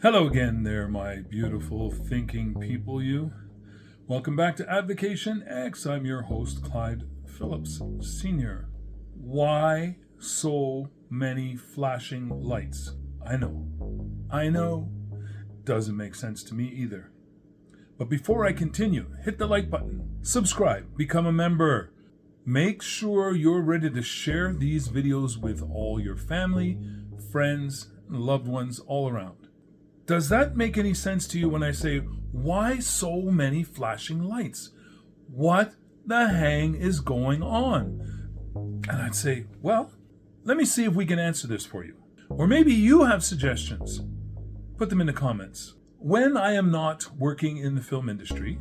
Hello again there, my beautiful thinking people, you. Welcome back to Advocation X. I'm your host, Clyde Phillips Sr. Why so many flashing lights? I know, doesn't make sense to me either. But before I continue, hit the like button, subscribe, become a member. Make sure you're ready to share these videos with all your family, friends, and loved ones all around. Does that make any sense to you when I say, why so many flashing lights? What the hang is going on? And I'd say, well, let me see if we can answer this for you. Or maybe you have suggestions. Put them in the comments. When I am not working in the film industry,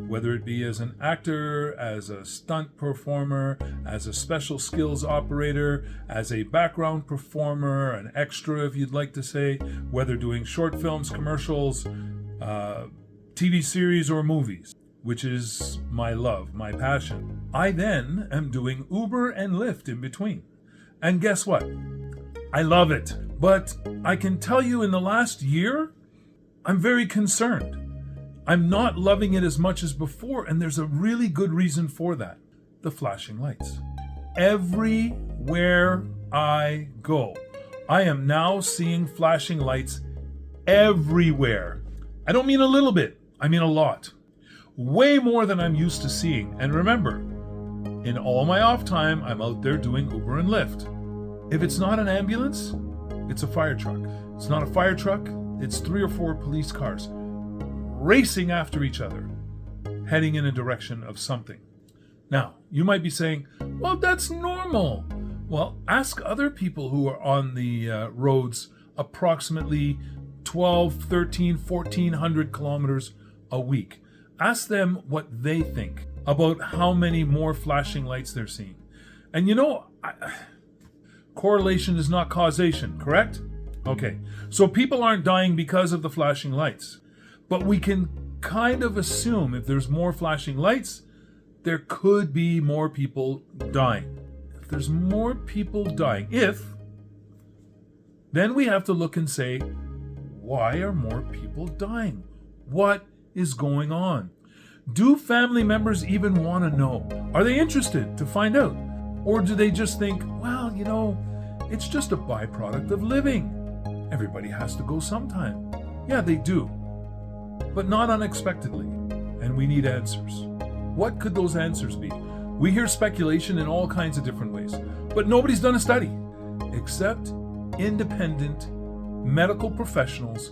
whether it be as an actor, as a stunt performer, as a special skills operator, as a background performer, an extra if you'd like to say, whether doing short films, commercials, TV series or movies, which is my love, my passion. I then am doing Uber and Lyft in between. And guess what? I love it. But I can tell you in the last year, I'm very concerned. I'm not loving it as much as before, and there's a really good reason for that. The flashing lights. Everywhere I go, I am now seeing flashing lights everywhere. I don't mean a little bit, I mean a lot. Way more than I'm used to seeing. And remember, in all my off time, I'm out there doing Uber and Lyft. If it's not an ambulance, it's a fire truck. It's not a fire truck, it's 3 or 4 police cars racing after each other, heading in a direction of something. Now, you might be saying, well, that's normal. Well, ask other people who are on the roads approximately 12, 13, 1,400 kilometers a week. Ask them what they think about how many more flashing lights they're seeing. And correlation is not causation, correct? Okay, so people aren't dying because of the flashing lights. But we can kind of assume if there's more flashing lights, there could be more people dying. If there's more people dying, then we have to look and say, why are more people dying? What is going on? Do family members even want to know? Are they interested to find out? Or do they just think, well, it's just a byproduct of living. Everybody has to go sometime. Yeah, they do. But not unexpectedly, and we need answers. What could those answers be? We hear speculation in all kinds of different ways, but nobody's done a study, except independent medical professionals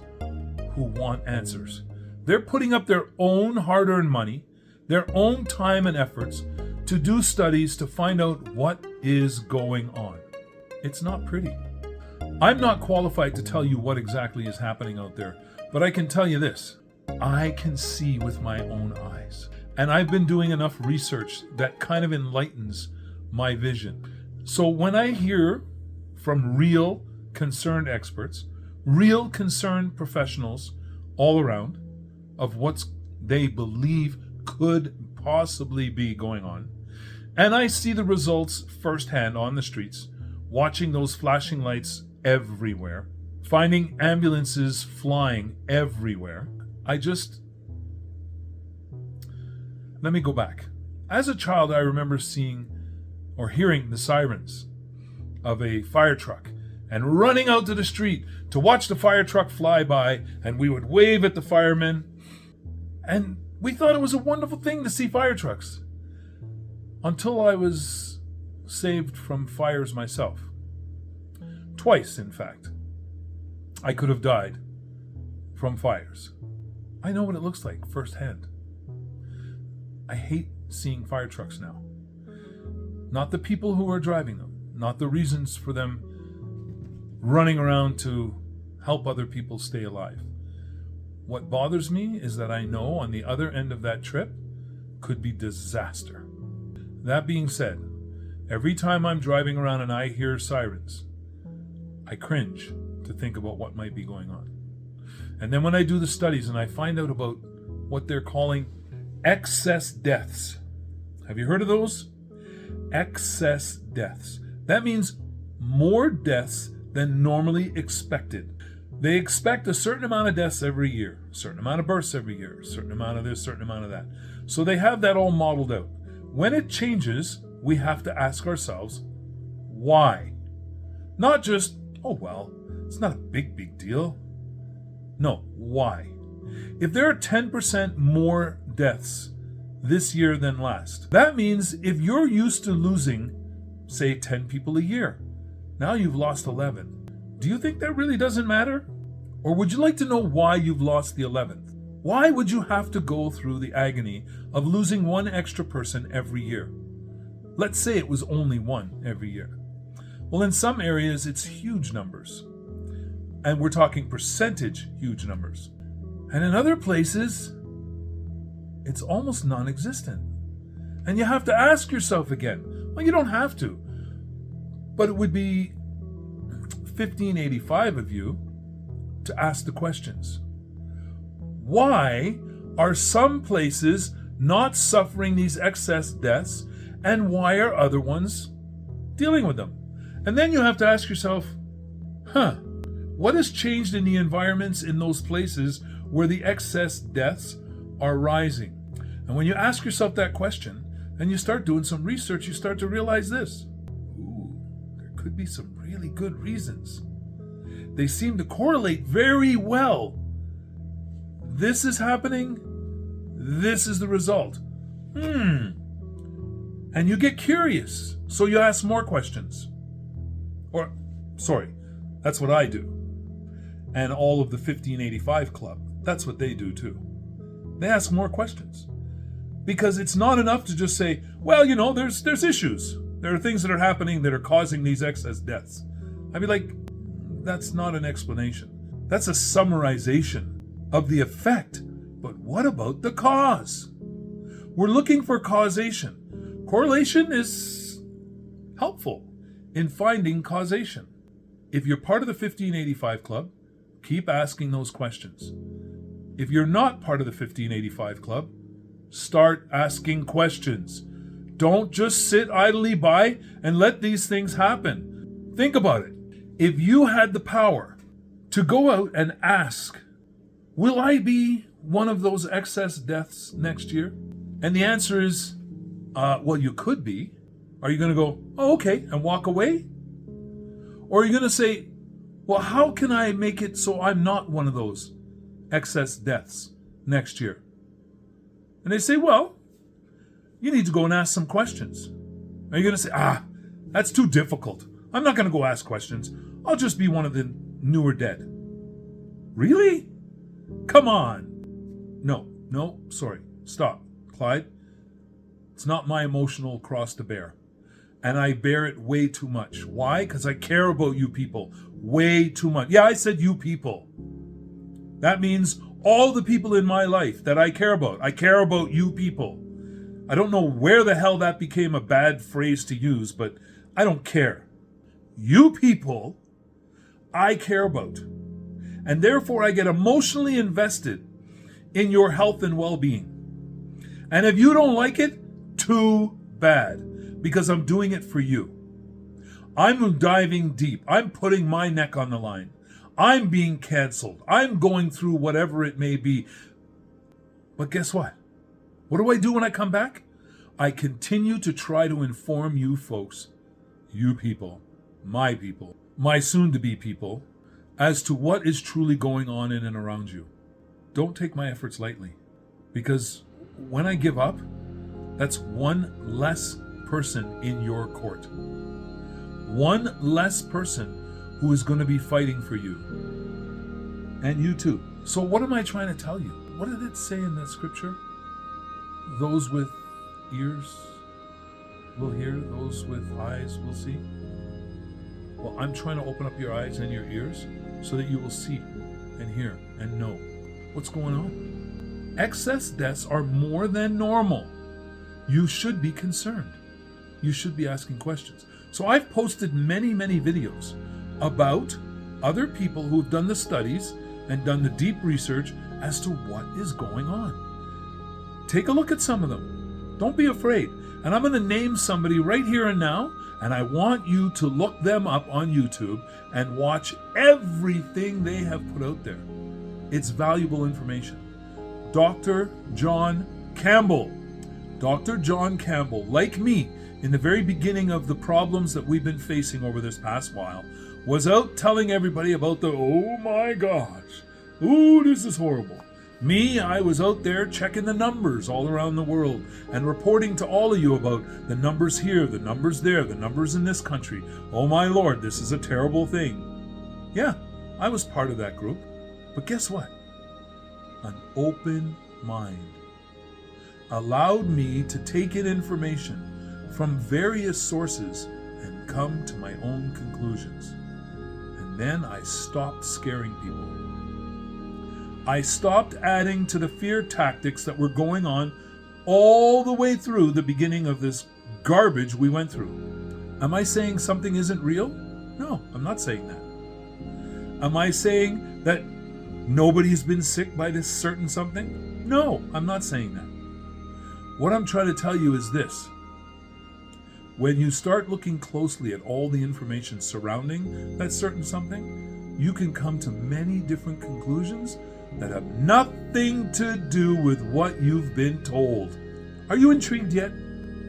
who want answers. They're putting up their own hard-earned money, their own time and efforts to do studies to find out what is going on. It's not pretty. I'm not qualified to tell you what exactly is happening out there, but I can tell you this. I can see with my own eyes. And I've been doing enough research that kind of enlightens my vision. So when I hear from real concerned experts, real concerned professionals all around of what they believe could possibly be going on, and I see the results firsthand on the streets, watching those flashing lights everywhere, finding ambulances flying everywhere, let me go back. As a child, I remember seeing or hearing the sirens of a fire truck and running out to the street to watch the fire truck fly by, and we would wave at the firemen. And we thought it was a wonderful thing to see fire trucks. Until I was saved from fires myself. Twice, in fact. I could have died from fires. I know what it looks like firsthand. I hate seeing fire trucks now. Not the people who are driving them, not the reasons for them running around to help other people stay alive. What bothers me is that I know on the other end of that trip could be disaster. That being said, every time I'm driving around and I hear sirens, I cringe to think about what might be going on. And then when I do the studies and I find out about what they're calling excess deaths. Have you heard of those? Excess deaths. That means more deaths than normally expected. They expect a certain amount of deaths every year, a certain amount of births every year, a certain amount of this, certain amount of that. So they have that all modeled out. When it changes, we have to ask ourselves, why? Not just, oh well, it's not a big deal. No, why? If there are 10% more deaths this year than last, that means if you're used to losing, say, 10 people a year, now you've lost 11. Do you think that really doesn't matter? Or would you like to know why you've lost the 11th? Why would you have to go through the agony of losing one extra person every year? Let's say it was only one every year. Well, in some areas, it's huge numbers. And we're talking percentage huge numbers. And in other places, it's almost non-existent. And you have to ask yourself again. Well, you don't have to. But it would be 1585 of you to ask the questions. Why are some places not suffering these excess deaths, and why are other ones dealing with them? And then you have to ask yourself, what has changed in the environments in those places where the excess deaths are rising? And when you ask yourself that question, and you start doing some research, you start to realize this. There could be some really good reasons. They seem to correlate very well. This is happening. This is the result. And you get curious, so you ask more questions. That's what I do. And all of the 1585 Club, that's what they do too. They ask more questions. Because it's not enough to just say, well, there's issues. There are things that are happening that are causing these excess deaths. I'd be like, that's not an explanation. That's a summarization of the effect. But what about the cause? We're looking for causation. Correlation is helpful in finding causation. If you're part of the 1585 Club, keep asking those questions. If you're not part of the 1585 Club, start asking questions. Don't just sit idly by and let these things happen. Think about it. If you had the power to go out and ask, will I be one of those excess deaths next year? And the answer is, well, you could be. Are you going to go, oh, okay, and walk away? Or are you going to say, well, how can I make it so I'm not one of those excess deaths next year? And they say, well, you need to go and ask some questions. Are you going to say, that's too difficult. I'm not going to go ask questions. I'll just be one of the newer dead. Really? Come on. No, sorry. Stop. Clyde, it's not my emotional cross to bear. And I bear it way too much. Why? Because I care about you people way too much. Yeah, I said you people. That means all the people in my life that I care about. I care about you people. I don't know where the hell that became a bad phrase to use, but I don't care. You people, I care about. And therefore I get emotionally invested in your health and well-being. And if you don't like it, too bad, because I'm doing it for you. I'm diving deep. I'm putting my neck on the line. I'm being canceled. I'm going through whatever it may be. But guess what? What do I do when I come back? I continue to try to inform you folks, you people, my soon-to-be people, as to what is truly going on in and around you. Don't take my efforts lightly, because when I give up, that's one less person in your court. One less person who is going to be fighting for you. And you too. So what am I trying to tell you? What did it say in that scripture? Those with ears will hear, those with eyes will see. Well, I'm trying to open up your eyes and your ears so that you will see and hear and know what's going on. Excess deaths are more than normal. You should be concerned. You should be asking questions. So I've posted many videos about other people who've done the studies and done the deep research as to what is going on. Take a look at some of them. Don't be afraid. And I'm going to name somebody right here and now, And I want you to look them up on YouTube and watch everything they have put out there. It's valuable information. Dr. John Campbell. Dr. John Campbell, like me, in the very beginning of the problems that we've been facing over this past while, was out telling everybody about the, oh my gosh, ooh, this is horrible. Me, I was out there checking the numbers all around the world and reporting to all of you about the numbers here, the numbers there, the numbers in this country. Oh my Lord, this is a terrible thing. Yeah, I was part of that group. But guess what? An open mind allowed me to take in information from various sources and come to my own conclusions. And then I stopped scaring people. I stopped adding to the fear tactics that were going on all the way through the beginning of this garbage we went through. Am I saying something isn't real? No, I'm not saying that. Am I saying that nobody's been sick by this certain something? No, I'm not saying that. What I'm trying to tell you is this. When you start looking closely at all the information surrounding that certain something, you can come to many different conclusions that have nothing to do with what you've been told. Are you intrigued yet?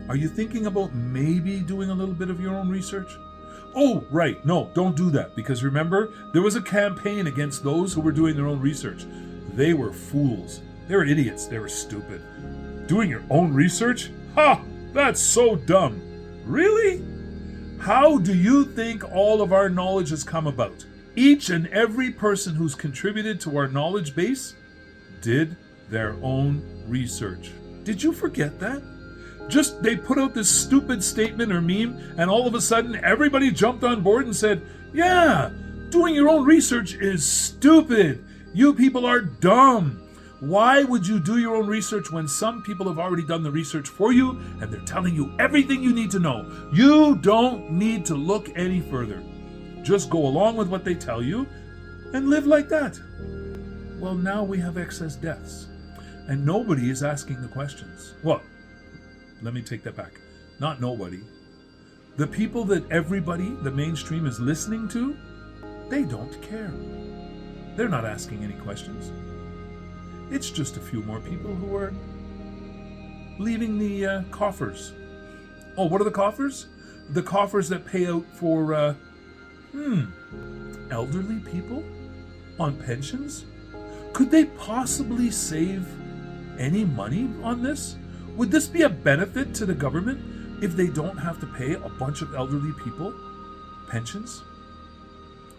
Are you thinking about maybe doing a little bit of your own research? Oh, right. No, don't do that. Because remember, there was a campaign against those who were doing their own research. They were fools. They were idiots. They were stupid. Doing your own research? Ha! That's so dumb. Really? How do you think all of our knowledge has come about? Each and every person who's contributed to our knowledge base did their own research. Did you forget that? Just they put out this stupid statement or meme, and all of a sudden everybody jumped on board and said, yeah, doing your own research is stupid. You people are dumb. Why would you do your own research when some people have already done the research for you and they're telling you everything you need to know? You don't need to look any further. Just go along with what they tell you and live like that. Well, now we have excess deaths and nobody is asking the questions. Well, let me take that back. Not nobody. The people that everybody, the mainstream, is listening to, they don't care. They're not asking any questions. It's just a few more people who are leaving the coffers. Oh, what are the coffers? The coffers that pay out for elderly people on pensions? Could they possibly save any money on this? Would this be a benefit to the government if they don't have to pay a bunch of elderly people pensions,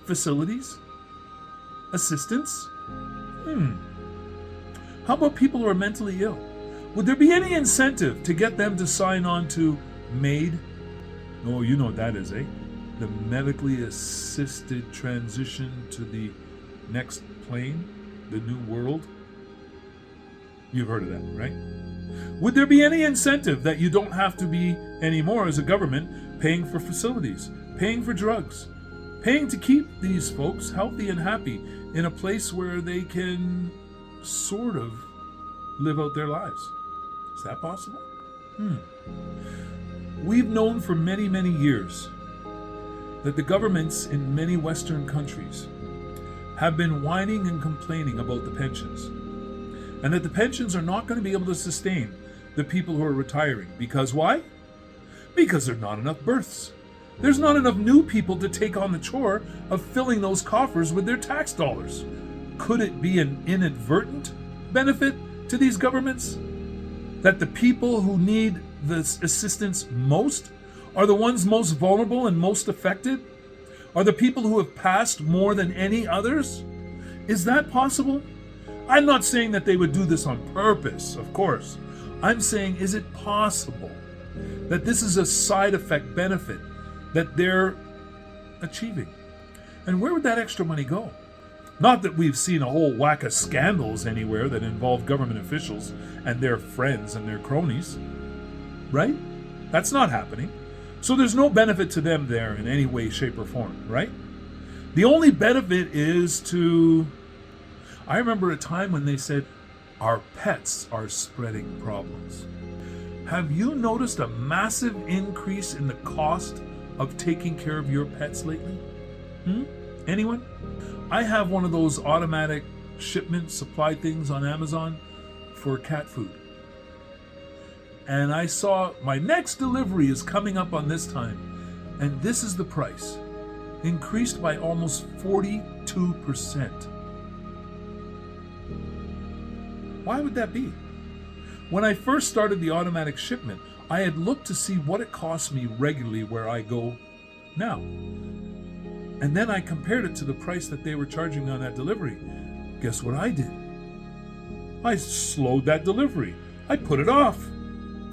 facilities, assistance? How about people who are mentally ill? Would there be any incentive to get them to sign on to MAID? Oh, you know what that is, eh? The medically assisted transition to the next plane, the new world. You've heard of that, right? Would there be any incentive that you don't have to be anymore as a government paying for facilities, paying for drugs, paying to keep these folks healthy and happy in a place where they can sort of live out their lives? Is that possible? We've known for many, many years that the governments in many Western countries have been whining and complaining about the pensions, and that the pensions are not going to be able to sustain the people who are retiring. Because why? Because there are not enough births. There's not enough new people to take on the chore of filling those coffers with their tax dollars. Could it be an inadvertent benefit to these governments? That the people who need the assistance most are the ones most vulnerable and most affected? Are the people who have passed more than any others? Is that possible? I'm not saying that they would do this on purpose, of course. I'm saying, is it possible that this is a side effect benefit that they're achieving? And where would that extra money go? Not that we've seen a whole whack of scandals anywhere that involve government officials and their friends and their cronies, right? That's not happening. So there's no benefit to them there in any way, shape, or form, right? The only benefit is to... I remember a time when they said, our pets are spreading problems. Have you noticed a massive increase in the cost of taking care of your pets lately? Anyone? I have one of those automatic shipment supply things on Amazon for cat food. And I saw my next delivery is coming up on this time, and this is the price. Increased by almost 42%. Why would that be? When I first started the automatic shipment, I had looked to see what it cost me regularly where I go now. And then I compared it to the price that they were charging me on that delivery. Guess what I did? I slowed that delivery. I put it off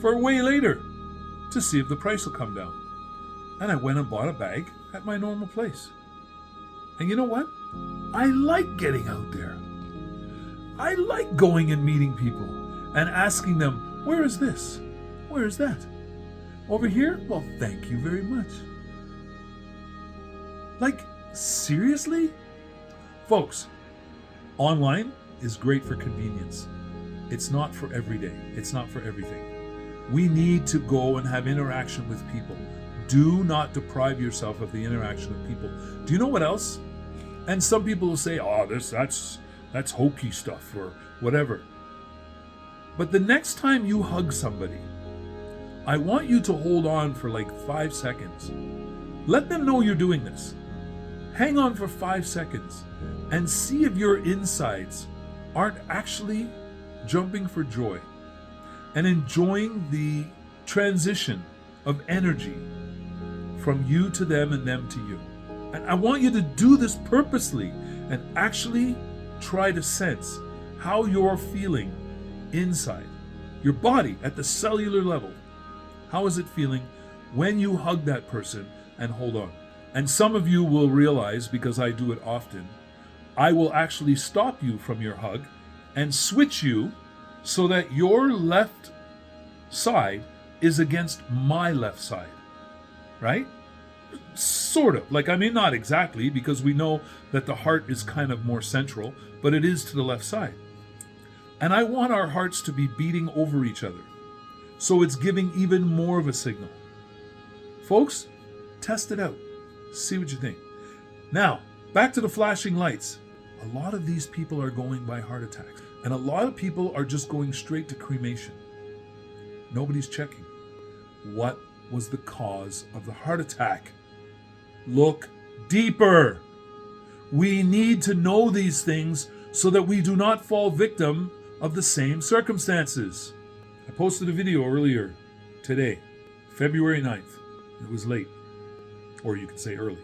for way later to see if the price will come down. And I went and bought a bag at my normal place. And you know what? I like getting out there. I like going and meeting people and asking them, where is this? Where is that? Over here? Well, thank you very much. Like, seriously? Folks, online is great for convenience. It's not for every day. It's not for everything. We need to go and have interaction with people. Do not deprive yourself of the interaction with people. Do you know what else? And some people will say, oh, that's hokey stuff or whatever. But the next time you hug somebody, I want you to hold on for like 5 seconds. Let them know you're doing this. Hang on for 5 seconds and see if your insides aren't actually jumping for joy and enjoying the transition of energy from you to them and them to you. And I want you to do this purposely and actually try to sense how you're feeling inside your body at the cellular level. How is it feeling when you hug that person and hold on? And some of you will realize, because I do it often, I will actually stop you from your hug and switch you so that your left side is against my left side, right? Sort of. Like, I mean, not exactly, because we know that the heart is kind of more central, but it is to the left side. And I want our hearts to be beating over each other, so it's giving even more of a signal. Folks, test it out. See what you think. Now, back to the flashing lights. A lot of these people are going by heart attacks, and a lot of people are just going straight to cremation. Nobody's checking. What was the cause of the heart attack? Look deeper. We need to know these things so that we do not fall victim of the same circumstances. I posted a video earlier today, February 9th. It was late, or you could say early.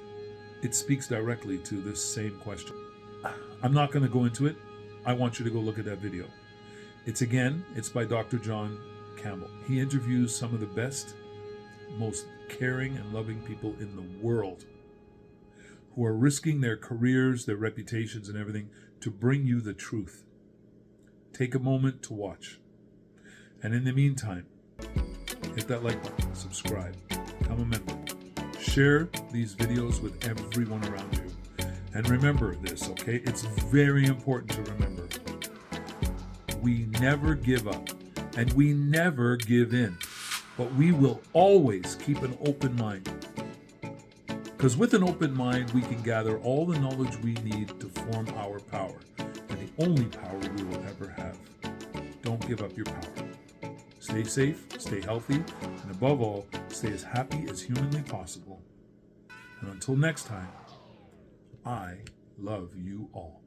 It speaks directly to this same question. I'm not going to go into it. I want you to go look at that video. It's by Dr. John Campbell. He interviews some of the best, most caring and loving people in the world who are risking their careers, their reputations, and everything to bring you the truth. Take a moment to watch. And in the meantime, hit that like button, subscribe, become a member, share these videos with everyone around you. And remember this, okay? It's very important to remember. We never give up and we never give in, but we will always keep an open mind. Because with an open mind, we can gather all the knowledge we need to form our power, and the only power we will ever have. Don't give up your power. Stay safe, stay healthy, and above all, stay as happy as humanly possible. And until next time, I love you all.